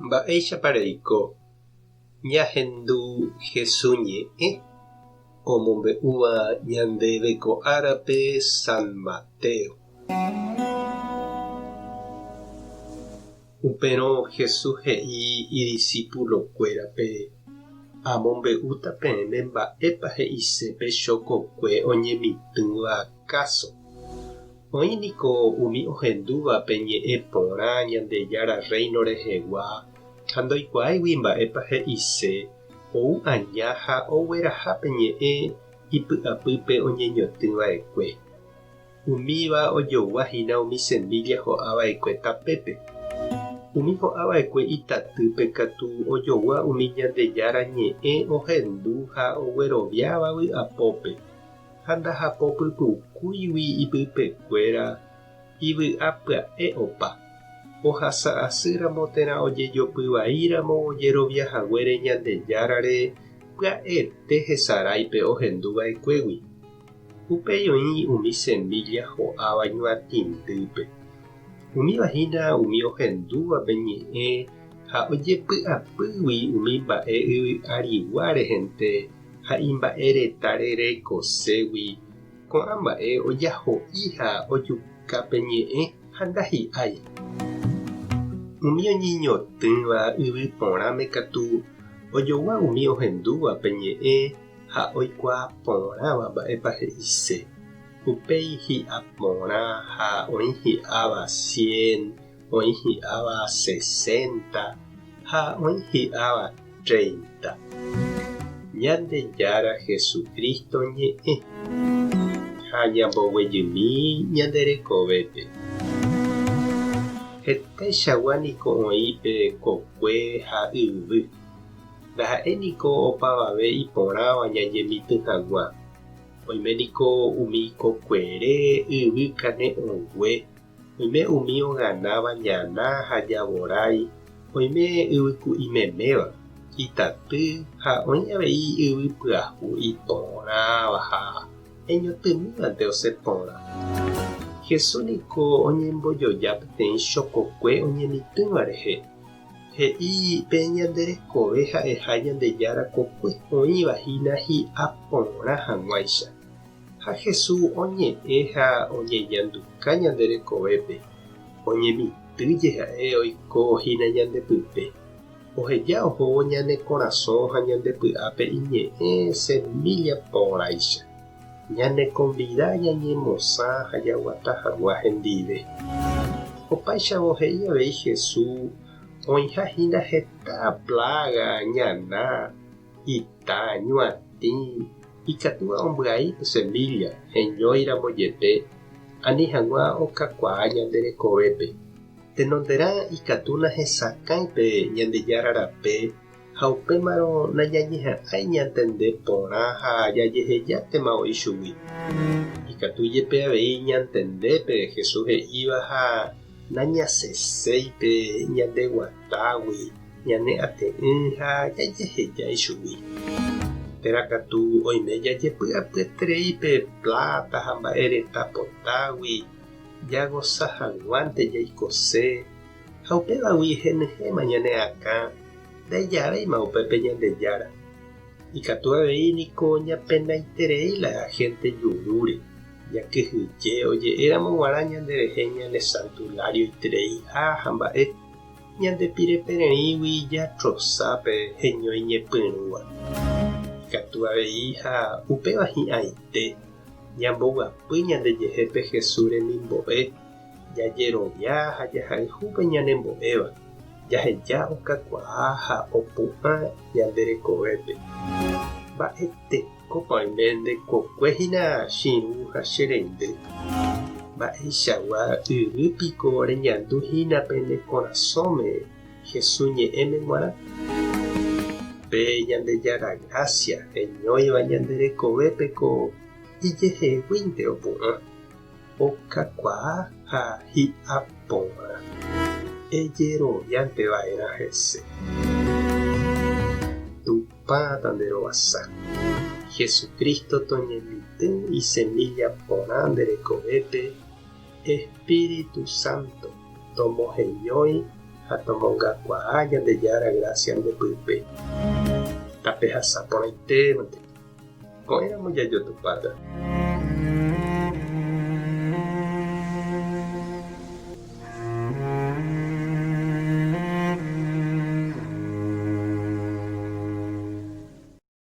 Mba'éichapareiko ñahendu Jesúsñe'ẽ omombe'úva ñandéve ko árape San Mateo. Upérõ Jesús he'i idiscípulokuérape amombe'úta peẽme mba'épa he'icépe chokokue oñemitỹva káso. Oĩniko umi ohendúva pe ñe'ẽ porã Ñandejára Reino rehegua ha ndoikuaáigui mba'épa he'ise ou aña ha ogueraha pe ñe'ẽ ipy'apýpe oñeñotỹva'ekue. Umíva ojoguahína umi semilla ho'ava'ekue tapépe. Umi ho'ava'ekue itatýpe katu ojogua umi Ñandejára ñe'ẽ ohendu ha ogueroviáva vy'apópe. Ha ndahapopypukúigui ipypekuéra ivy'apya'e opa. Ohasa'asýramo térã ojejopyvaíramo ojeroviahaguére Ñandejárare pya'ete hesaráipe ohenduva'ekuégui. Upéi oĩ umi semilla ho'áva ñuatĩndýpe. Umívahína umi ohendúvape ñe'ẽ ha ojepy'apýgui umi mba'e yvy'arigua rehente ha imba'e retãre rekoségui ko'ã mba'e ojaho'i ha ojukápe ñe'ẽ ha ndahi'ái. Umi oñeñotỹva yvy porãme katu ojogua umi ohendúvape ñe'ẽ ha oikuaa porãva mba'épa he'ise. Upéi hi'a porã ha oĩ hi'áva 100, oĩ hi'áva 60 ha oĩ hi'áva 30. Ñandejára Jesukristo ñe'ẽ ha ñamboguejymi ñande rekovépe. Hetaichagua niko oĩpe kokue ha yvy. Ndaha'éniko opavave iporãva ñañemitỹhag̃ua. Oiméniko umi kokuere yvy kane'õgue, oime umi oganáva ñana ha javorái, oime yvyku imeméva, itaty ha oĩ avei yvy pyahu iporãva ha eñotymívante osẽporã. Jesús-niko oñembojoja peteĩ chokokue oñemitỹva rehe. He'i pe ñande rekove ha'eha Ñandejára kokue oĩvahína hi'a porã hag̃uáicha. Ha Jesús oñe'ẽ ha oñeñanduka ñande rekovépe. Oñemitỹje ha'e oikohína ñandepype. Oheja ohóvo ñane korasõ ha ñandepy'ápe iñe'ẽ semilla porãicha. Ñane convida ñañemosã ha jaguatahagua hendive. Opaichavo he'i avei Jesús oĩhahína heta plaga ñana, ita, ñuatĩ, ikatúva ombyaípe semilla heñóiramo jepe ani hag̃ua okakuaa ñande rekovépe. Tenonderã ikatúna hesakãipe Ñandejára rape ha upémarõ nañañeha'ãi ñantende porã ha jajehejátema oĩ chugui. Ikatújepe avei ñantendépe Jesús he'íva ha nañaseséipe ñande guatágui, ñane ate'ỹ ha jajehejái chugui. Terakatu oime jajepy'apyetereípe plata ha mba'e reta potágui, jagosahaguánte jaikose ha upévagui henyhẽma ñane akã ndaija'éima upépe Ñandejára. Ikatu avei niko ñapenaitereíla gente jurúre, jakyhyje oje'éramo g̃uarã ñanderehe ñane santulario itereiha ha mba'e ñandepirepererĩgui jatrosápe heñói ñepyrũva. Ikatu avei ha upéva hi'ãite ñamboguapy ñandejehépe Jesús remimbo'e, jajerovia ha jahayhúpe ñanembo'éva, jaheja okakuaa ha opu'ã ñande rekovépe. Mba'etekópa oime ndekokuehína chiru ha cherendy. Mba'eichagua yvýpiko reñanduhína pene korasõme Jesús ñe'ẽme g̃uarã. Pe Ñandejára Gracia heñóiva ñande rekovépeko ijeheguínte opu'ã, okakuaa ha hi'a porã. Ejerovianteva'erã hese. Tupã tanderovasa. Jesucristo toñemitỹ isemilla porã nderekovépe, Espíritu Santo tomoheñói Hatomonga Kwaya de Yara Gracia de Pupe. Tapeja Saponete. Coera muy yo tu pata.